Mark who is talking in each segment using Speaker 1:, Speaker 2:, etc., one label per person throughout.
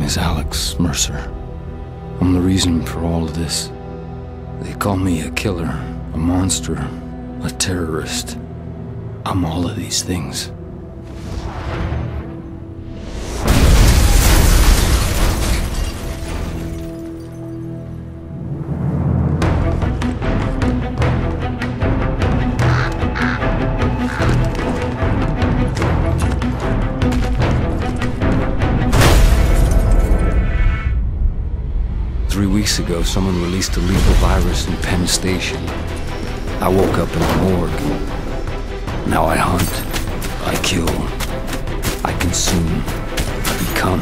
Speaker 1: is Alex Mercer. I'm the reason for all of this. They call me a killer, a monster, a terrorist. I'm all of these things. Weeks ago, someone released a lethal virus in Penn Station. I woke up in the morgue. Now I hunt, I kill, I consume, I become.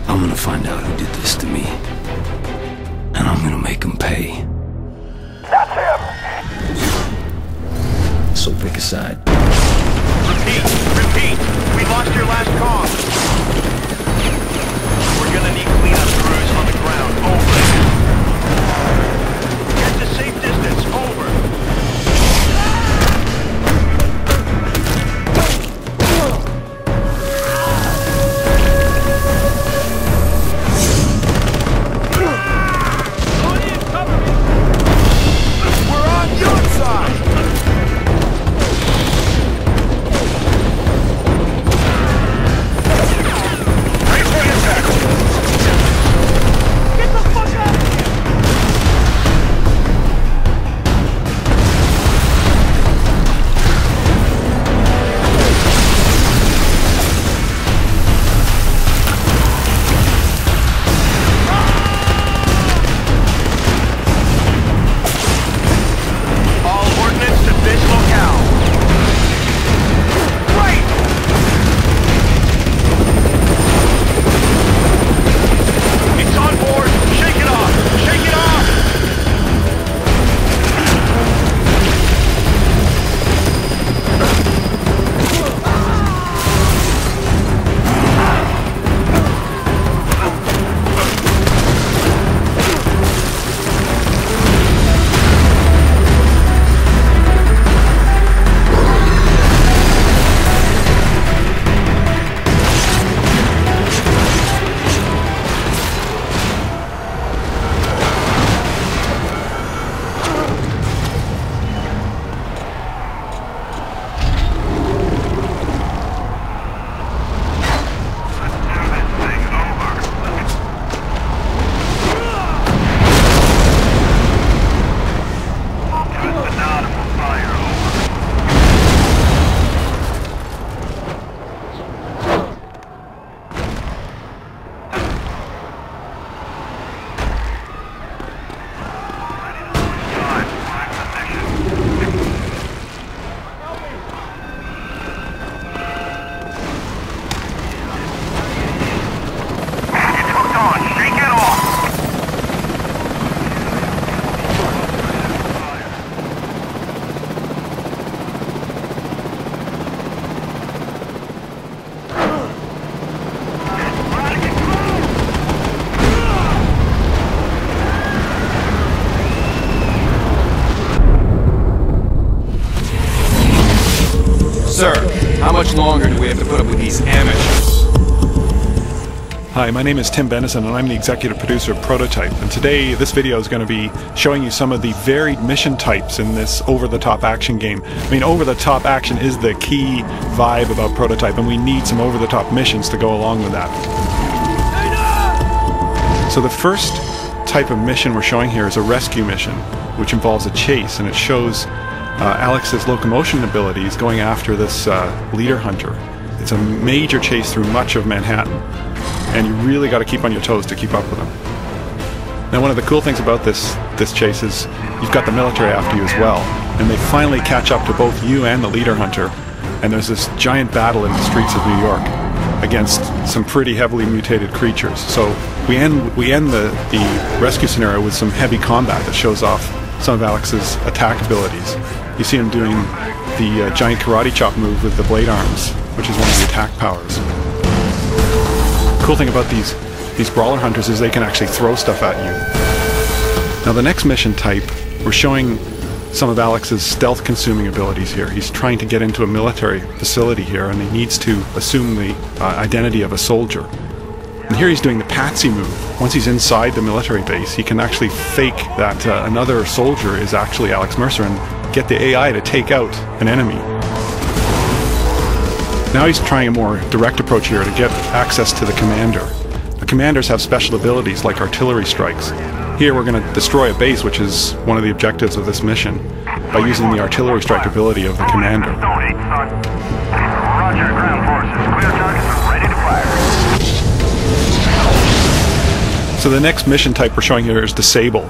Speaker 1: I'm gonna find out who did this to me, and I'm gonna make them pay.
Speaker 2: That's him!
Speaker 1: So pick a side.
Speaker 2: Repeat! We lost your last call! We're gonna need cleanup crews on the ground. Over. Get to safe distance. Over. Cover me. We're on your side.
Speaker 3: Sir, how much longer do we have to put up with these amateurs?
Speaker 4: Hi, my name is Tim Bennison and I'm the executive producer of Prototype, and today this video is going to be showing you some of the varied mission types in this over-the-top action game. I mean, over-the-top action is the key vibe about Prototype, and we need some over-the-top missions to go along with that. So the first type of mission we're showing here is a rescue mission, which involves a chase, and it shows Alex's locomotion abilities going after this leader hunter. It's a major chase through much of Manhattan, and you really got to keep on your toes to keep up with him. Now, one of the cool things about this chase is you've got the military after you as well, and they finally catch up to both you and the leader hunter, and there's this giant battle in the streets of New York against some pretty heavily mutated creatures. So we end the rescue scenario with some heavy combat that shows off some of Alex's attack abilities. You see him doing the giant karate chop move with the blade arms, which is one of the attack powers. The cool thing about these brawler hunters is they can actually throw stuff at you. Now the next mission type, we're showing some of Alex's stealth consuming abilities here. He's trying to get into a military facility here, and he needs to assume the identity of a soldier. here he's doing the patsy move. Once he's inside the military base, he can actually fake that another soldier is actually Alex Mercer and get the AI to take out an enemy. Now he's trying a more direct approach here to get access to the commander. The commanders have special abilities like artillery strikes. Here we're going to destroy a base, which is one of the objectives of this mission, by using the artillery strike ability of the commander.
Speaker 2: Roger, ground forces. Clear targets are ready to fire.
Speaker 4: So the next mission type we're showing here is Disable.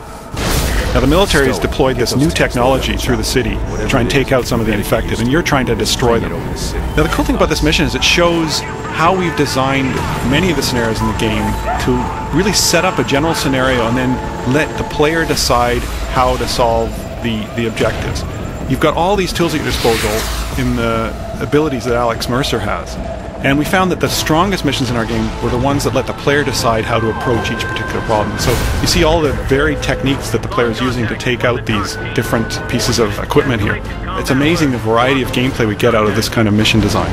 Speaker 4: Now the military has deployed this new technology through the city to try and take out some of the infected, and you're trying to destroy them. Now the cool thing about this mission is it shows how we've designed many of the scenarios in the game to really set up a general scenario and then let the player decide how to solve the objectives. You've got all these tools at your disposal in the abilities that Alex Mercer has. And we found that the strongest missions in our game were the ones that let the player decide how to approach each particular problem. So you see all the varied techniques that the player is using to take out these different pieces of equipment here. It's amazing the variety of gameplay we get out of this kind of mission design.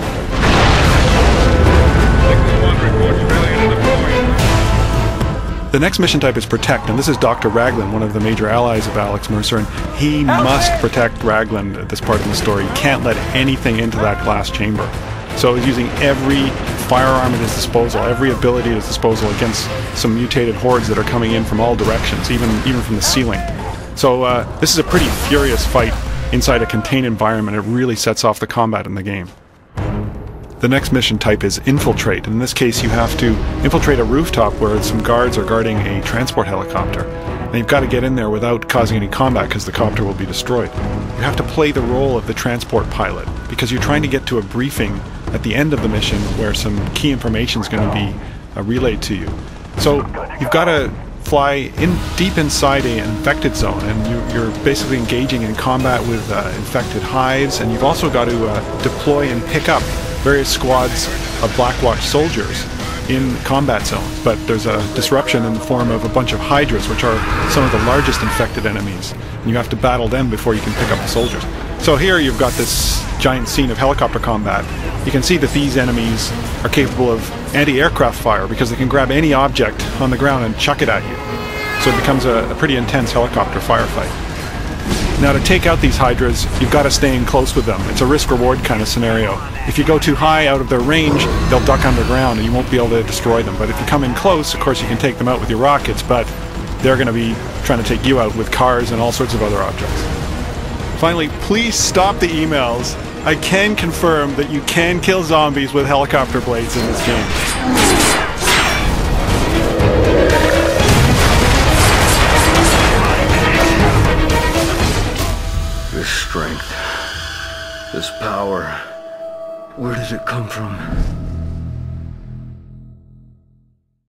Speaker 4: The next mission type is Protect, and this is Dr. Raglan, one of the major allies of Alex Mercer, and he must protect Raglan at this part of the story. He can't let anything into that glass chamber. So he's using every firearm at his disposal, every ability at his disposal against some mutated hordes that are coming in from all directions, even from the ceiling. So this is a pretty furious fight inside a contained environment. It really sets off the combat in the game. The next mission type is Infiltrate. In this case, you have to infiltrate a rooftop where some guards are guarding a transport helicopter. And you've got to get in there without causing any combat because the copter will be destroyed. You have to play the role of the transport pilot because you're trying to get to a briefing at the end of the mission where some key information is going to be relayed to you. So you've got to fly deep inside an infected zone, and you're basically engaging in combat with infected hives, and you've also got to deploy and pick up various squads of Blackwatch soldiers in combat zones. But there's a disruption in the form of a bunch of Hydras, which are some of the largest infected enemies, and you have to battle them before you can pick up the soldiers. So here you've got this giant scene of helicopter combat. You can see that these enemies are capable of anti-aircraft fire because they can grab any object on the ground and chuck it at you. So it becomes a pretty intense helicopter firefight. Now to take out these Hydras, you've got to stay in close with them. It's a risk-reward kind of scenario. If you go too high out of their range, they'll duck underground and you won't be able to destroy them. But if you come in close, of course you can take them out with your rockets, but they're going to be trying to take you out with cars and all sorts of other objects. Finally, please stop the emails. I can confirm that you can kill zombies with helicopter blades in this game.
Speaker 1: This strength, this power, where does it come from?